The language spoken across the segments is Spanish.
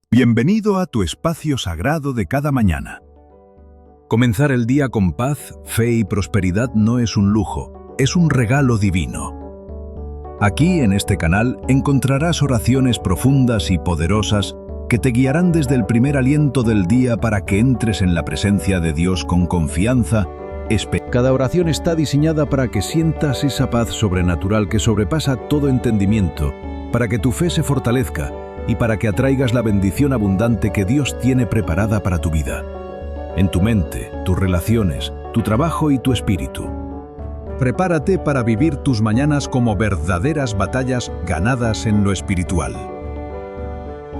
Bienvenido a tu espacio sagrado de cada mañana. Comenzar el día con paz, fe y prosperidad no es un lujo, es un regalo divino. Aquí, en este canal, encontrarás oraciones profundas y poderosas que te guiarán desde el primer aliento del día para que entres en la presencia de Dios con confianza. Cada oración está diseñada para que sientas esa paz sobrenatural que sobrepasa todo entendimiento, para que tu fe se fortalezca y para que atraigas la bendición abundante que Dios tiene preparada para tu vida, en tu mente, tus relaciones, tu trabajo y tu espíritu. Prepárate para vivir tus mañanas como verdaderas batallas ganadas en lo espiritual.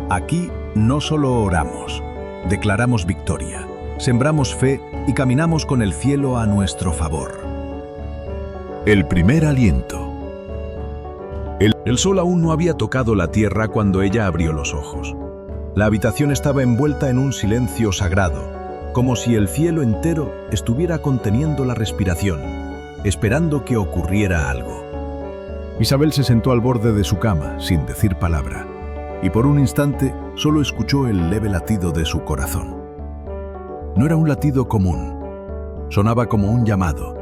Aquí no solo oramos, declaramos victoria, sembramos fe y caminamos con el cielo a nuestro favor. El primer aliento. El sol aún no había tocado la tierra cuando ella abrió los ojos. La habitación estaba envuelta en un silencio sagrado, como si el cielo entero estuviera conteniendo la respiración, esperando que ocurriera algo. Isabel se sentó al borde de su cama, sin decir palabra, y por un instante solo escuchó el leve latido de su corazón. No era un latido común, sonaba como un llamado,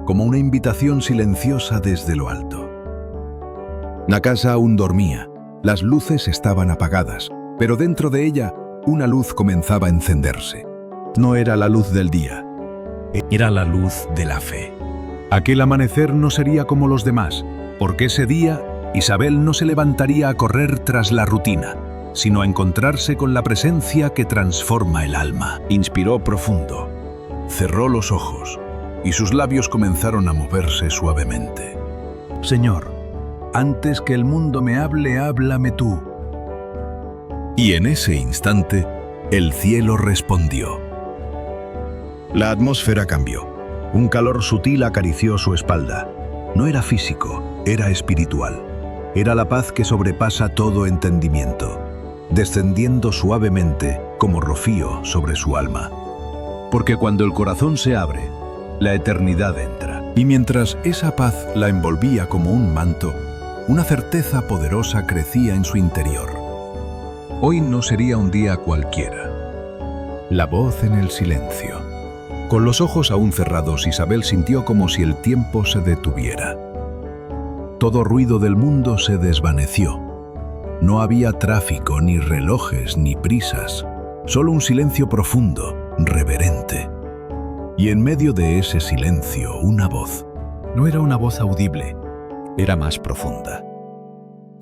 como una invitación silenciosa desde lo alto. La casa aún dormía, las luces estaban apagadas, pero dentro de ella una luz comenzaba a encenderse. No era la luz del día, era la luz de la fe. Aquel amanecer no sería como los demás, porque ese día Isabel no se levantaría a correr tras la rutina, sino a encontrarse con la presencia que transforma el alma. Inspiró profundo, cerró los ojos y sus labios comenzaron a moverse suavemente. Señor, antes que el mundo me hable, háblame tú. Y en ese instante, el cielo respondió. La atmósfera cambió. Un calor sutil acarició su espalda. No era físico, era espiritual. Era la paz que sobrepasa todo entendimiento, descendiendo suavemente como rocío sobre su alma. Porque cuando el corazón se abre, la eternidad entra. Y mientras esa paz la envolvía como un manto, una certeza poderosa crecía en su interior. Hoy no sería un día cualquiera. La voz en el silencio. Con los ojos aún cerrados, Isabel sintió como si el tiempo se detuviera. Todo ruido del mundo se desvaneció. No había tráfico, ni relojes, ni prisas. Solo un silencio profundo, reverente. Y en medio de ese silencio, una voz. No era una voz audible, era más profunda.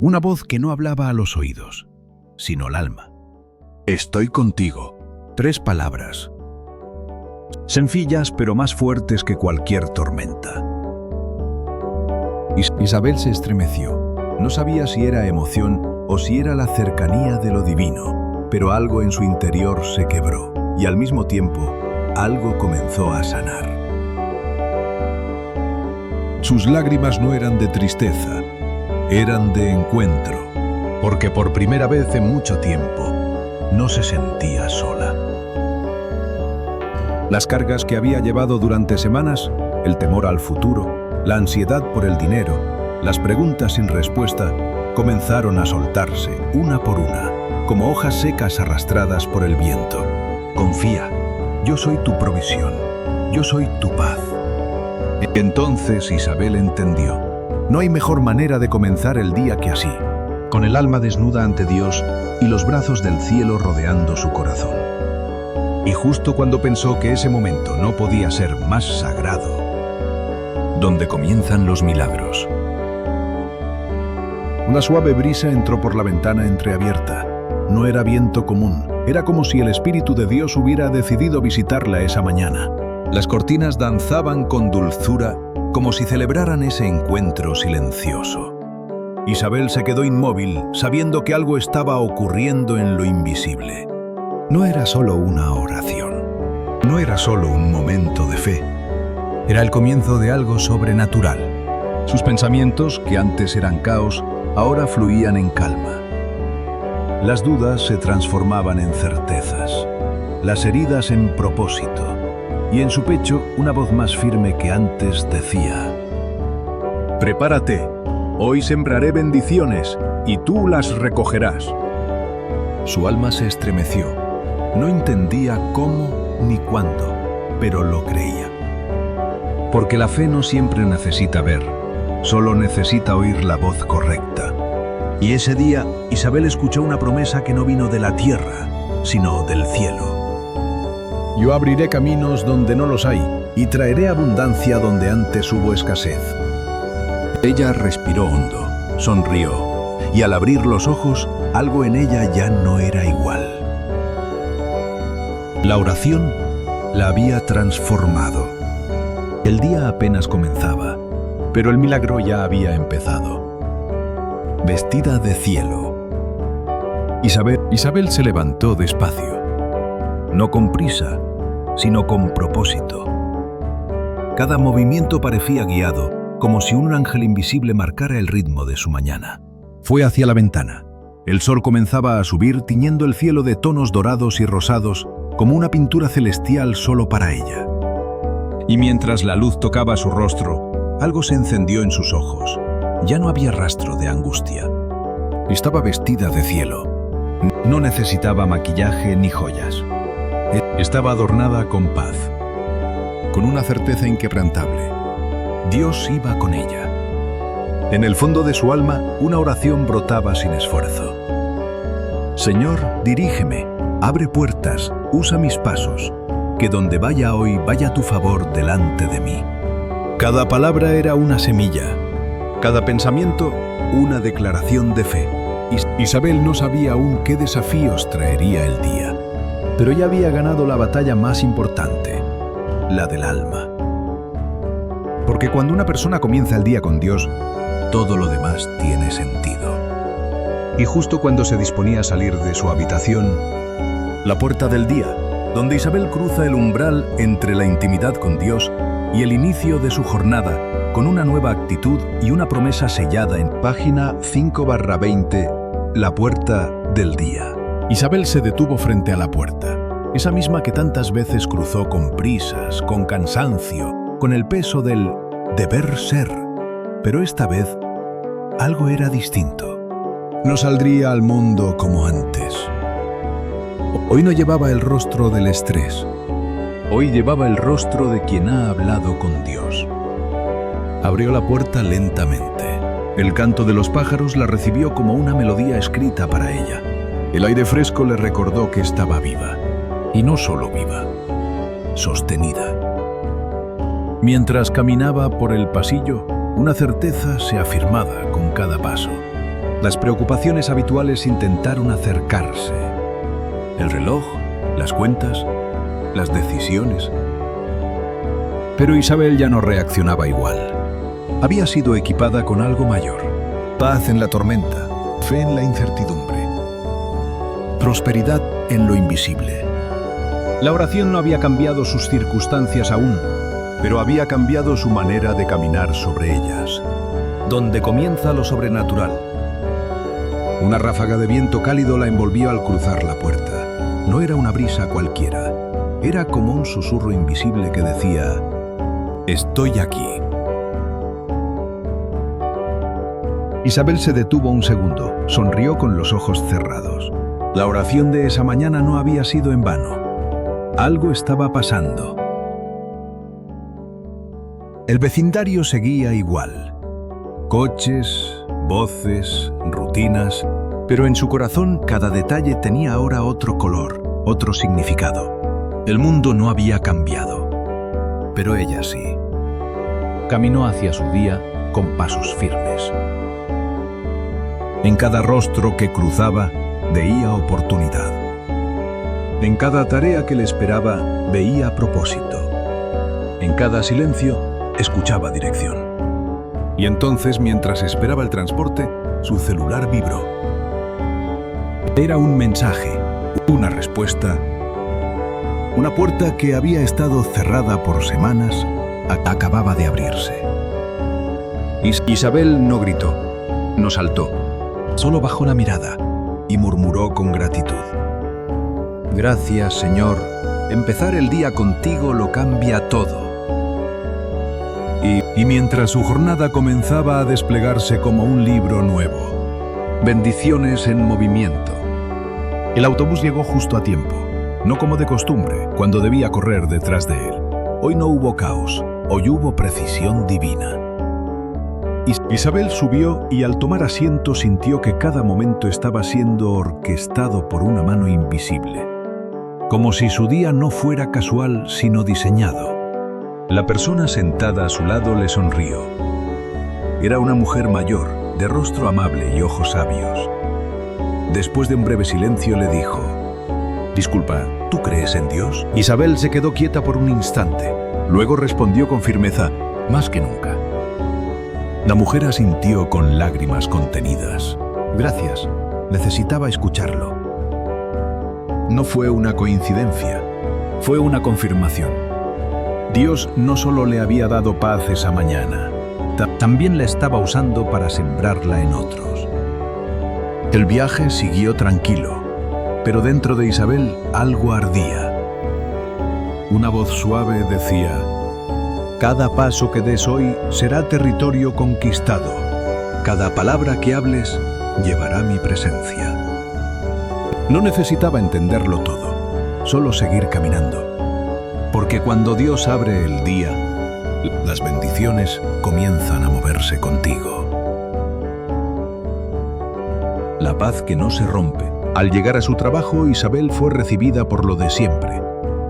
Una voz que no hablaba a los oídos, sino al alma. Estoy contigo. 3 palabras. Sencillas pero más fuertes que cualquier tormenta. Isabel se estremeció. No sabía si era emoción o si era la cercanía de lo divino, pero algo en su interior se quebró y al mismo tiempo algo comenzó a sanar. Sus lágrimas no eran de tristeza, eran de encuentro, porque por primera vez en mucho tiempo no se sentía sola. Las cargas que había llevado durante semanas, el temor al futuro, la ansiedad por el dinero, las preguntas sin respuesta, comenzaron a soltarse una por una, como hojas secas arrastradas por el viento. Confía, yo soy tu provisión, yo soy tu paz. Entonces Isabel entendió. No hay mejor manera de comenzar el día que así, con el alma desnuda ante Dios y los brazos del cielo rodeando su corazón. Y justo cuando pensó que ese momento no podía ser más sagrado, donde comienzan los milagros. Una suave brisa entró por la ventana entreabierta. No era viento común, era como si el Espíritu de Dios hubiera decidido visitarla esa mañana. Las cortinas danzaban con dulzura, como si celebraran ese encuentro silencioso. Isabel se quedó inmóvil, sabiendo que algo estaba ocurriendo en lo invisible. No era solo una oración, no era solo un momento de fe. Era el comienzo de algo sobrenatural. Sus pensamientos, que antes eran caos, ahora fluían en calma. Las dudas se transformaban en certezas, las heridas en propósito, y en su pecho una voz más firme que antes decía: prepárate, hoy sembraré bendiciones y tú las recogerás. Su alma se estremeció. No entendía cómo ni cuándo, pero lo creía. Porque la fe no siempre necesita ver, solo necesita oír la voz correcta. Y ese día, Isabel escuchó una promesa que no vino de la tierra, sino del cielo. Yo abriré caminos donde no los hay, y traeré abundancia donde antes hubo escasez. Ella respiró hondo, sonrió, y al abrir los ojos, algo en ella ya no era igual. La oración la había transformado. El día apenas comenzaba, pero el milagro ya había empezado. Vestida de cielo, Isabel se levantó despacio, no con prisa, sino con propósito. Cada movimiento parecía guiado, como si un ángel invisible marcara el ritmo de su mañana. Fue hacia la ventana. El sol comenzaba a subir, tiñendo el cielo de tonos dorados y rosados, como una pintura celestial solo para ella. Y mientras la luz tocaba su rostro, algo se encendió en sus ojos. Ya no había rastro de angustia. Estaba vestida de cielo. No necesitaba maquillaje ni joyas. Estaba adornada con paz, con una certeza inquebrantable. Dios iba con ella. En el fondo de su alma, una oración brotaba sin esfuerzo. Señor, dirígeme, abre puertas, usa mis pasos, que donde vaya hoy vaya tu favor delante de mí. Cada palabra era una semilla, cada pensamiento una declaración de fe. Isabel no sabía aún qué desafíos traería el día, pero ya había ganado la batalla más importante, la del alma. Porque cuando una persona comienza el día con Dios, todo lo demás tiene sentido. Y justo cuando se disponía a salir de su habitación, la puerta del día, donde Isabel cruza el umbral entre la intimidad con Dios y el inicio de su jornada, con una nueva actitud y una promesa sellada en página 5/20, la puerta del día. Isabel se detuvo frente a la puerta, esa misma que tantas veces cruzó con prisas, con cansancio, con el peso del deber ser. Pero esta vez, algo era distinto. No saldría al mundo como antes. Hoy no llevaba el rostro del estrés. Hoy llevaba el rostro de quien ha hablado con Dios. Abrió la puerta lentamente. El canto de los pájaros la recibió como una melodía escrita para ella. El aire fresco le recordó que estaba viva. Y no solo viva, sostenida. Mientras caminaba por el pasillo, una certeza se afirmaba con cada paso. Las preocupaciones habituales intentaron acercarse. El reloj, las cuentas, las decisiones. Pero Isabel ya no reaccionaba igual. Había sido equipada con algo mayor. Paz en la tormenta, fe en la incertidumbre, prosperidad en lo invisible. La oración no había cambiado sus circunstancias aún, pero había cambiado su manera de caminar sobre ellas. Donde comienza lo sobrenatural. Una ráfaga de viento cálido la envolvió al cruzar la puerta. No era una brisa cualquiera. Era como un susurro invisible que decía: «Estoy aquí». Isabel se detuvo un segundo, sonrió con los ojos cerrados. La oración de esa mañana no había sido en vano. Algo estaba pasando. El vecindario seguía igual. Coches, voces, rutinas, pero en su corazón cada detalle tenía ahora otro color, otro significado. El mundo no había cambiado, pero ella sí. Caminó hacia su día con pasos firmes. En cada rostro que cruzaba, veía oportunidad. En cada tarea que le esperaba, veía propósito. En cada silencio, escuchaba dirección. Y entonces, mientras esperaba el transporte, su celular vibró. Era un mensaje, una respuesta. Una puerta que había estado cerrada por semanas, acababa de abrirse. Isabel no gritó, no saltó, solo bajó la mirada y murmuró con gratitud: «Gracias, Señor, empezar el día contigo lo cambia todo». Y mientras su jornada comenzaba a desplegarse como un libro nuevo, bendiciones en movimiento, El autobús llegó justo a tiempo, no como de costumbre, cuando debía correr detrás de él. Hoy no hubo caos, hoy hubo precisión divina. Isabel subió y al tomar asiento sintió que cada momento estaba siendo orquestado por una mano invisible, como si su día no fuera casual sino diseñado. La persona sentada a su lado le sonrió. Era una mujer mayor, de rostro amable y ojos sabios. Después de un breve silencio le dijo: «Disculpa, ¿tú crees en Dios?». Isabel se quedó quieta por un instante. Luego respondió con firmeza: «Más que nunca». La mujer asintió con lágrimas contenidas. «Gracias, necesitaba escucharlo». No fue una coincidencia, fue una confirmación. Dios no solo le había dado paz esa mañana, también la estaba usando para sembrarla en otros. El viaje siguió tranquilo, pero dentro de Isabel algo ardía. Una voz suave decía: «Cada paso que des hoy será territorio conquistado. Cada palabra que hables llevará mi presencia». No necesitaba entenderlo todo, solo seguir caminando. Porque cuando Dios abre el día, las bendiciones comienzan a moverse contigo. La paz que no se rompe. Al llegar a su trabajo, Isabel fue recibida por lo de siempre.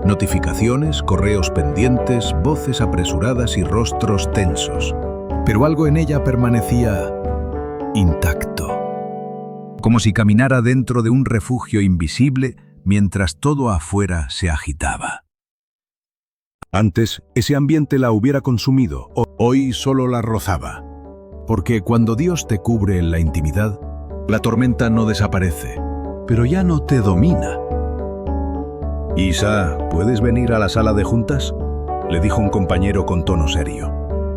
Notificaciones, correos pendientes, voces apresuradas y rostros tensos. Pero algo en ella permanecía intacto, como si caminara dentro de un refugio invisible mientras todo afuera se agitaba. Antes, ese ambiente la hubiera consumido, hoy solo la rozaba. Porque cuando Dios te cubre en la intimidad, la tormenta no desaparece, pero ya no te domina. «Isa, ¿puedes venir a la sala de juntas?», le dijo un compañero con tono serio.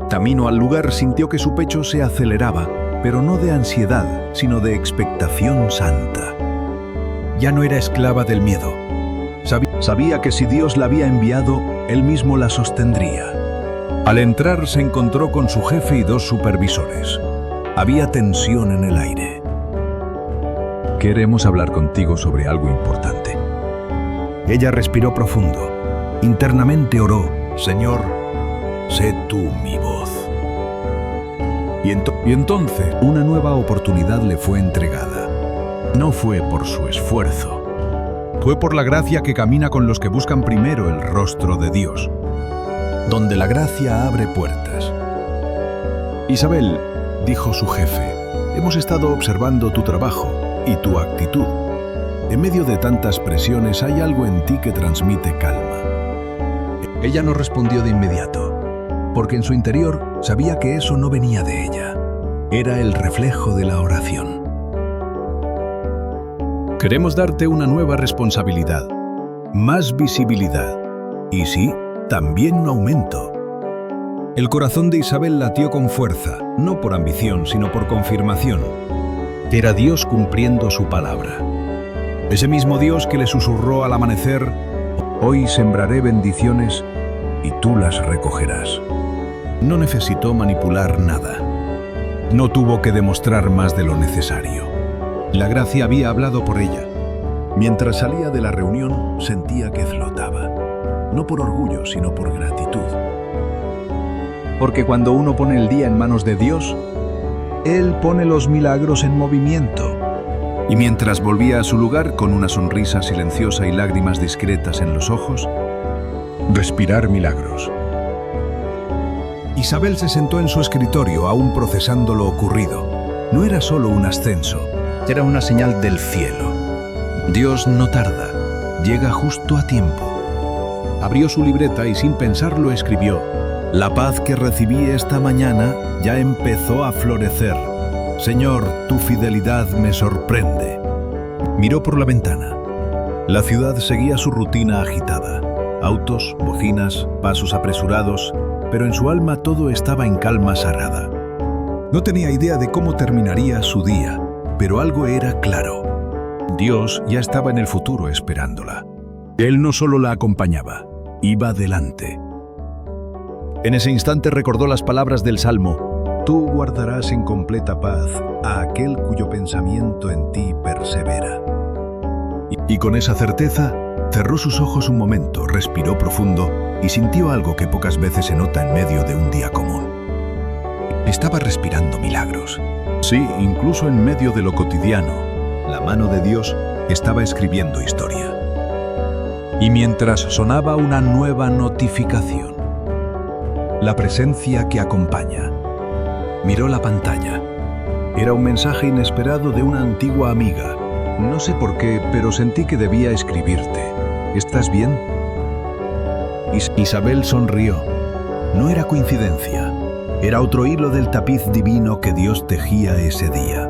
Camino al lugar sintió que su pecho se aceleraba, pero no de ansiedad, sino de expectación santa. Ya no era esclava del miedo. Sabía que si Dios la había enviado, Él mismo la sostendría. Al entrar se encontró con su jefe y dos supervisores. Había tensión en el aire. «Queremos hablar contigo sobre algo importante». Ella respiró profundo. Internamente oró: «Señor, sé tú mi voz». Y entonces una nueva oportunidad le fue entregada. No fue por su esfuerzo. Fue por la gracia que camina con los que buscan primero el rostro de Dios, donde la gracia abre puertas. «Isabel», dijo su jefe, «hemos estado observando tu trabajo y tu actitud. En medio de tantas presiones hay algo en ti que transmite calma». Ella no respondió de inmediato, porque en su interior sabía que eso no venía de ella. Era el reflejo de la oración. Queremos darte una nueva responsabilidad, más visibilidad y sí, también un aumento. El corazón de Isabel latió con fuerza, no por ambición, sino por confirmación. Era Dios cumpliendo su palabra. Ese mismo Dios que le susurró al amanecer: «Hoy sembraré bendiciones y tú las recogerás». No necesitó manipular nada. No tuvo que demostrar más de lo necesario. La gracia había hablado por ella. Mientras salía de la reunión, sentía que flotaba. No por orgullo, sino por gratitud. Porque cuando uno pone el día en manos de Dios, Él pone los milagros en movimiento. Y mientras volvía a su lugar, con una sonrisa silenciosa y lágrimas discretas en los ojos, respirar milagros. Isabel se sentó en su escritorio, aún procesando lo ocurrido. No era solo un ascenso, era una señal del cielo. Dios no tarda, llega justo a tiempo. Abrió su libreta y sin pensarlo escribió: «La paz que recibí esta mañana ya empezó a florecer. Señor, tu fidelidad me sorprende». Miró por la ventana. La ciudad seguía su rutina agitada. Autos, bocinas, pasos apresurados, pero en su alma todo estaba en calma sagrada. No tenía idea de cómo terminaría su día, pero algo era claro. Dios ya estaba en el futuro esperándola. Él no solo la acompañaba, iba delante. En ese instante recordó las palabras del Salmo: «Tú guardarás en completa paz a aquel cuyo pensamiento en ti persevera». Y con esa certeza, cerró sus ojos un momento, respiró profundo y sintió algo que pocas veces se nota en medio de un día común. Estaba respirando milagros. Sí, incluso en medio de lo cotidiano, la mano de Dios estaba escribiendo historia. Y mientras sonaba una nueva notificación, la presencia que acompaña, miró la pantalla. Era un mensaje inesperado de una antigua amiga. No sé por qué, pero sentí que debía escribirte. ¿Estás bien? Isabel sonrió. No era coincidencia. Era otro hilo del tapiz divino que Dios tejía ese día.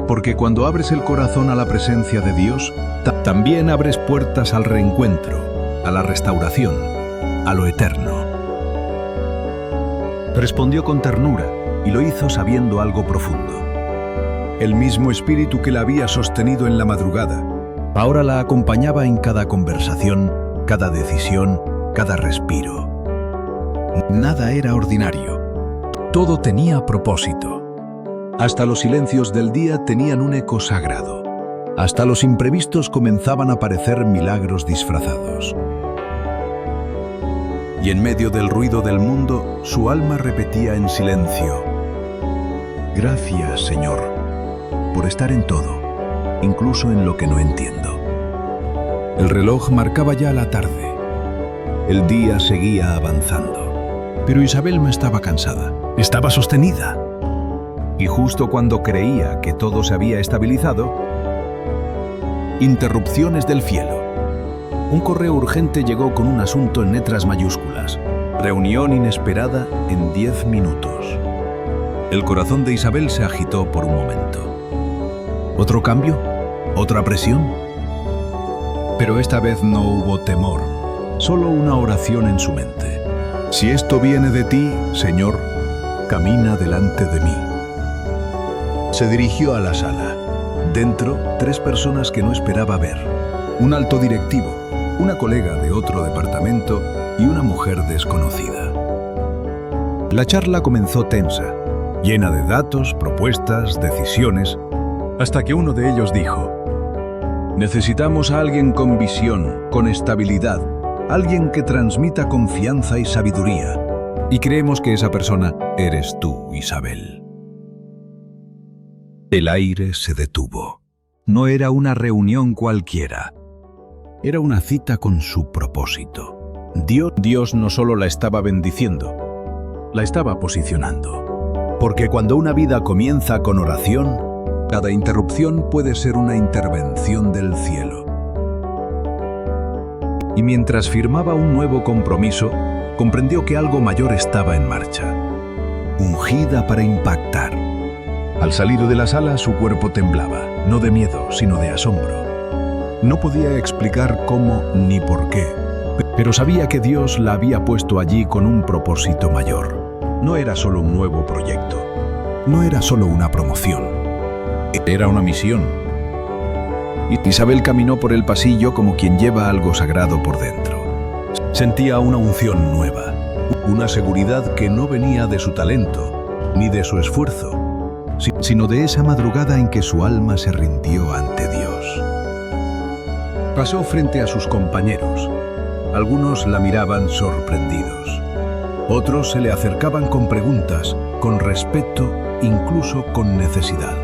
Porque cuando abres el corazón a la presencia de Dios, también abres puertas al reencuentro, a la restauración, a lo eterno. Respondió con ternura y lo hizo sabiendo algo profundo. El mismo espíritu que la había sostenido en la madrugada, ahora la acompañaba en cada conversación, cada decisión, cada respiro. Nada era ordinario. Todo tenía propósito. Hasta los silencios del día tenían un eco sagrado. Hasta los imprevistos comenzaban a parecer milagros disfrazados. Y en medio del ruido del mundo, su alma repetía en silencio: Gracias, Señor, por estar en todo, incluso en lo que no entiendo. El reloj marcaba ya la tarde. El día seguía avanzando. Pero Isabel no estaba cansada, estaba sostenida. Y justo cuando creía que todo se había estabilizado, interrupciones del cielo. Un correo urgente llegó con un asunto en letras mayúsculas. Reunión inesperada en 10 minutos. El corazón de Isabel se agitó por un momento. ¿Otro cambio? ¿Otra presión? Pero esta vez no hubo temor, solo una oración en su mente. Si esto viene de ti, Señor, camina delante de mí. Se dirigió a la sala. Dentro, 3 personas que no esperaba ver. Un alto directivo, una colega de otro departamento y una mujer desconocida. La charla comenzó tensa, llena de datos, propuestas, decisiones, hasta que uno de ellos dijo: necesitamos a alguien con visión, con estabilidad, alguien que transmita confianza y sabiduría. Y creemos que esa persona eres tú, Isabel. El aire se detuvo. No era una reunión cualquiera. Era una cita con su propósito. Dios no solo la estaba bendiciendo, la estaba posicionando. Porque cuando una vida comienza con oración, cada interrupción puede ser una intervención del cielo. Y mientras firmaba un nuevo compromiso, comprendió que algo mayor estaba en marcha. Ungida para impactar. Al salir de la sala, su cuerpo temblaba, no de miedo, sino de asombro. No podía explicar cómo ni por qué, pero sabía que Dios la había puesto allí con un propósito mayor. No era solo un nuevo proyecto, no era solo una promoción, era una misión. Isabel caminó por el pasillo como quien lleva algo sagrado por dentro. Sentía una unción nueva, una seguridad que no venía de su talento, ni de su esfuerzo, sino de esa madrugada en que su alma se rindió ante Dios. Pasó frente a sus compañeros. Algunos la miraban sorprendidos. Otros se le acercaban con preguntas, con respeto, incluso con necesidad.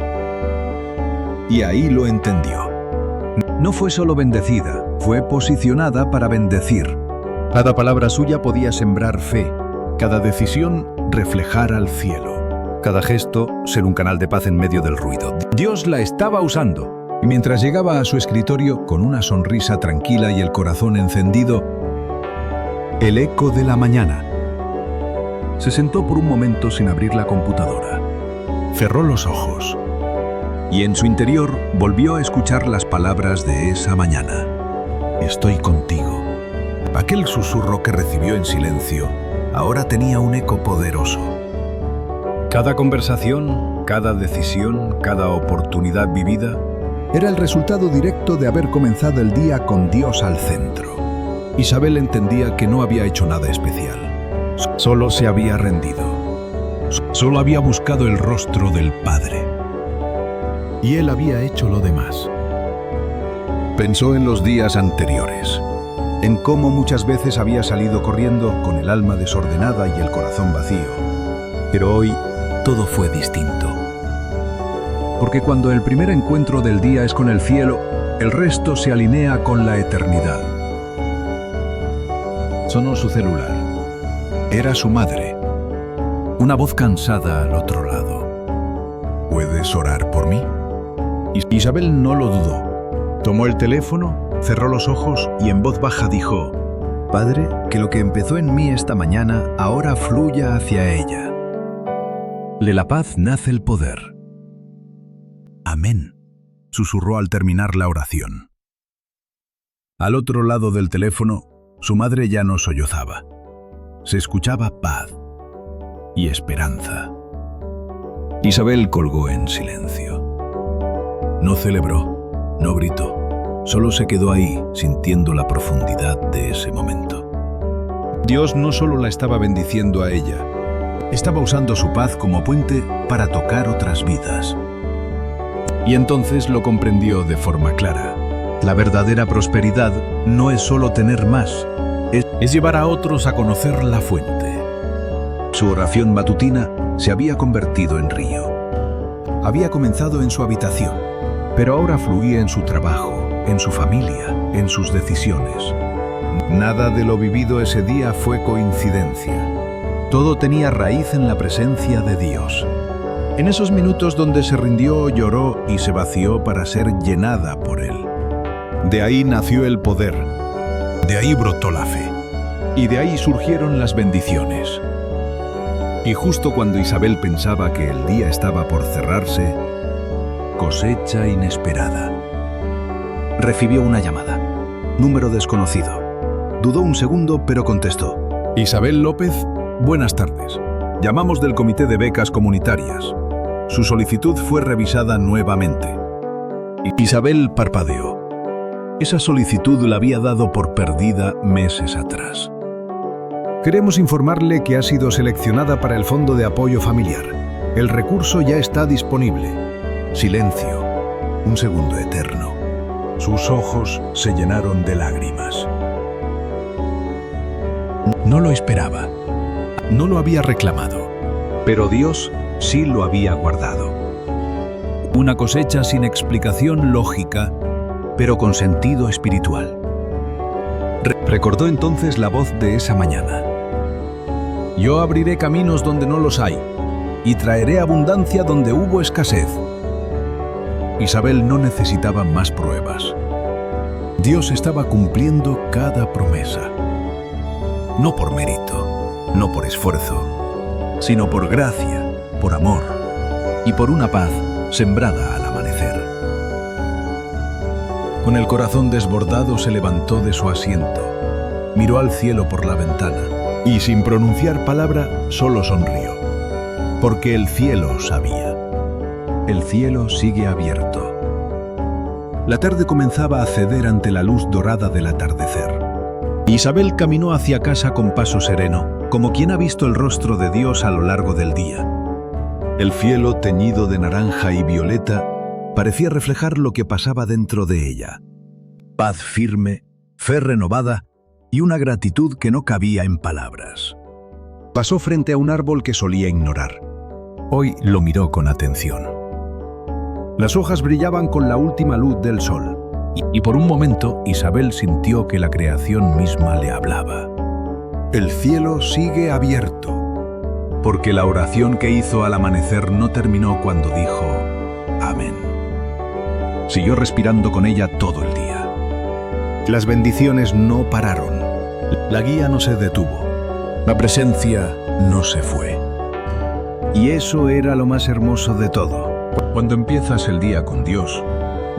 Y ahí lo entendió. No fue solo bendecida, fue posicionada para bendecir. Cada palabra suya podía sembrar fe, cada decisión reflejar al cielo, cada gesto ser un canal de paz en medio del ruido. Dios la estaba usando, y mientras llegaba a su escritorio con una sonrisa tranquila y el corazón encendido, el eco de la mañana. Se sentó por un momento sin abrir la computadora. Cerró los ojos. Y en su interior volvió a escuchar las palabras de esa mañana. Estoy contigo. Aquel susurro que recibió en silencio ahora tenía un eco poderoso. Cada conversación, cada decisión, cada oportunidad vivida era el resultado directo de haber comenzado el día con Dios al centro. Isabel entendía que no había hecho nada especial. Solo se había rendido. Solo había buscado el rostro del Padre. Y Él había hecho lo demás. Pensó en los días anteriores, en cómo muchas veces había salido corriendo con el alma desordenada y el corazón vacío. Pero hoy todo fue distinto. Porque cuando el primer encuentro del día es con el cielo, el resto se alinea con la eternidad. Sonó su celular. Era su madre. Una voz cansada al otro lado. ¿Puedes orar por mí? Isabel no lo dudó. Tomó el teléfono, cerró los ojos y en voz baja dijo: Padre, que lo que empezó en mí esta mañana ahora fluya hacia ella. De la paz nace el poder. Amén, susurró al terminar la oración. Al otro lado del teléfono, su madre ya no sollozaba. Se escuchaba paz y esperanza. Isabel colgó en silencio. No celebró, no gritó, solo se quedó ahí, sintiendo la profundidad de ese momento. Dios no solo la estaba bendiciendo a ella, estaba usando su paz como puente para tocar otras vidas. Y entonces lo comprendió de forma clara. La verdadera prosperidad no es solo tener más, es llevar a otros a conocer la fuente. Su oración matutina se había convertido en río. Había comenzado en su habitación, pero ahora fluía en su trabajo, en su familia, en sus decisiones. Nada de lo vivido ese día fue coincidencia. Todo tenía raíz en la presencia de Dios. En esos minutos donde se rindió, lloró y se vació para ser llenada por Él. De ahí nació el poder, de ahí brotó la fe, y de ahí surgieron las bendiciones. Y justo cuando Isabel pensaba que el día estaba por cerrarse, cosecha inesperada. Recibió una llamada. Número desconocido. Dudó un segundo, pero contestó. Isabel López, buenas tardes. Llamamos del Comité de Becas Comunitarias. Su solicitud fue revisada nuevamente. Isabel parpadeó. Esa solicitud la había dado por perdida meses atrás. Queremos informarle que ha sido seleccionada para el Fondo de Apoyo Familiar. El recurso ya está disponible. Silencio. Un segundo eterno. Sus ojos se llenaron de lágrimas. No lo esperaba. No lo había reclamado. Pero Dios sí lo había guardado. Una cosecha sin explicación lógica, pero con sentido espiritual. Recordó entonces la voz de esa mañana. Yo abriré caminos donde no los hay, y traeré abundancia donde hubo escasez. Isabel no necesitaba más pruebas. Dios estaba cumpliendo cada promesa. No por mérito, no por esfuerzo, sino por gracia, por amor y por una paz sembrada al amanecer. Con el corazón desbordado se levantó de su asiento, miró al cielo por la ventana y sin pronunciar palabra solo sonrió, porque el cielo sabía. El cielo sigue abierto. La tarde comenzaba a ceder ante la luz dorada del atardecer. Isabel caminó hacia casa con paso sereno, como quien ha visto el rostro de Dios a lo largo del día. El cielo teñido de naranja y violeta parecía reflejar lo que pasaba dentro de ella. Paz firme, fe renovada y una gratitud que no cabía en palabras. Pasó frente a un árbol que solía ignorar. Hoy lo miró con atención. Las hojas brillaban con la última luz del sol, y por un momento Isabel sintió que la creación misma le hablaba. El cielo sigue abierto. Porque la oración que hizo al amanecer no terminó cuando dijo amén. Siguió respirando con ella todo el día. Las bendiciones no pararon. La guía no se detuvo. La presencia no se fue. Y eso era lo más hermoso de todo. Cuando empiezas el día con Dios,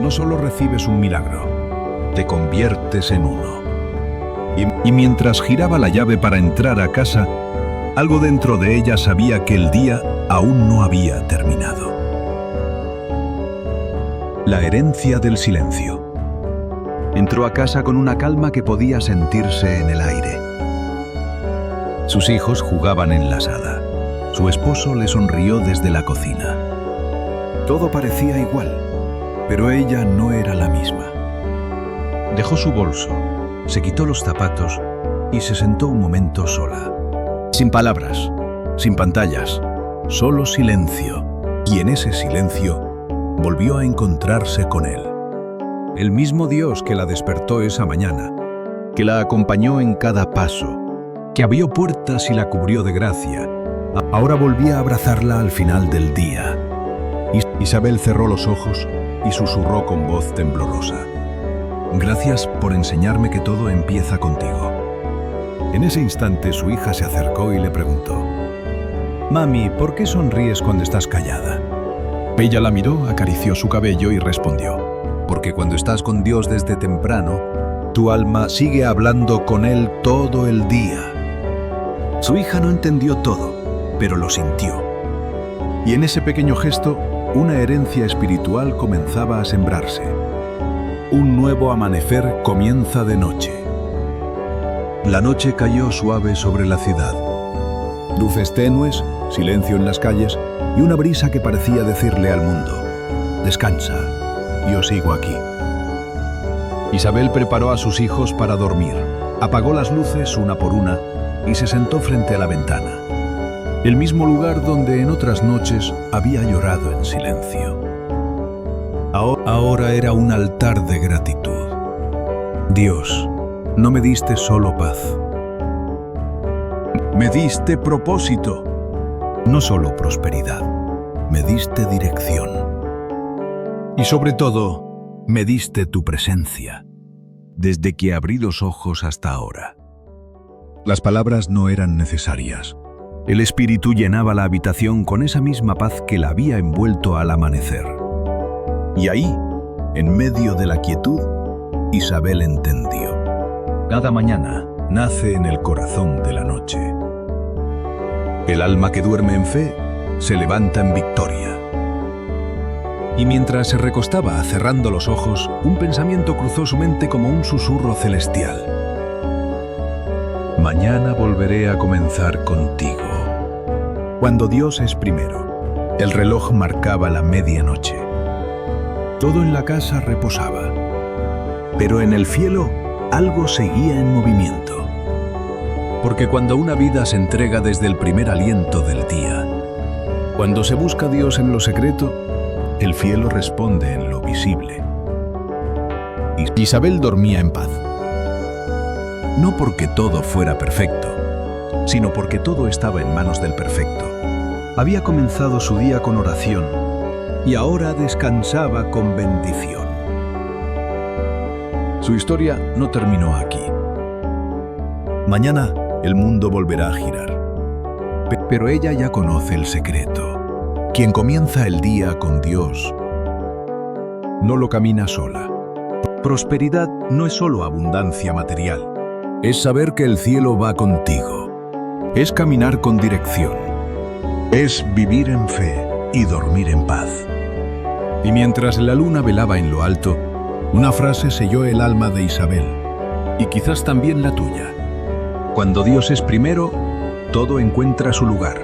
no solo recibes un milagro, te conviertes en uno. Y mientras giraba la llave para entrar a casa, algo dentro de ella sabía que el día aún no había terminado. La herencia del silencio. Entró a casa con una calma que podía sentirse en el aire. Sus hijos jugaban en la sala. Su esposo le sonrió desde la cocina. Todo parecía igual, pero ella no era la misma. Dejó su bolso, se quitó los zapatos y se sentó un momento sola. Sin palabras, sin pantallas, solo silencio. Y en ese silencio volvió a encontrarse con él. El mismo Dios que la despertó esa mañana, que la acompañó en cada paso, que abrió puertas y la cubrió de gracia, ahora volvía a abrazarla al final del día. Isabel cerró los ojos y susurró con voz temblorosa: «Gracias por enseñarme que todo empieza contigo». En ese instante su hija se acercó y le preguntó: «Mami, ¿por qué sonríes cuando estás callada?». Ella la miró, acarició su cabello y respondió: «Porque cuando estás con Dios desde temprano, tu alma sigue hablando con Él todo el día». Su hija no entendió todo, pero lo sintió. Y en ese pequeño gesto, una herencia espiritual comenzaba a sembrarse. Un nuevo amanecer comienza de noche. La noche cayó suave sobre la ciudad. Luces tenues, silencio en las calles y una brisa que parecía decirle al mundo: «Descansa, yo sigo aquí». Isabel preparó a sus hijos para dormir, apagó las luces una por una y se sentó frente a la ventana. El mismo lugar donde en otras noches había llorado en silencio. Ahora era un altar de gratitud. Dios, no me diste solo paz. Me diste propósito. No solo prosperidad, me diste dirección. Y sobre todo, me diste tu presencia, desde que abrí los ojos hasta ahora. Las palabras no eran necesarias. El espíritu llenaba la habitación con esa misma paz que la había envuelto al amanecer. Y ahí, en medio de la quietud, Isabel entendió. Cada mañana nace en el corazón de la noche. El alma que duerme en fe se levanta en victoria. Y mientras se recostaba cerrando los ojos, un pensamiento cruzó su mente como un susurro celestial. Mañana volveré a comenzar contigo. Cuando Dios es primero, el reloj marcaba la medianoche. Todo en la casa reposaba, pero en el cielo algo seguía en movimiento. Porque cuando una vida se entrega desde el primer aliento del día, cuando se busca a Dios en lo secreto, el cielo responde en lo visible. Isabel dormía en paz. No porque todo fuera perfecto, sino porque todo estaba en manos del perfecto. Había comenzado su día con oración y ahora descansaba con bendición. Su historia no terminó aquí. Mañana el mundo volverá a girar. Pero ella ya conoce el secreto. Quien comienza el día con Dios no lo camina sola. Prosperidad no es solo abundancia material. Es saber que el cielo va contigo. Es caminar con dirección. Es vivir en fe y dormir en paz. Y mientras la luna velaba en lo alto, una frase selló el alma de Isabel, y quizás también la tuya. Cuando Dios es primero, todo encuentra su lugar.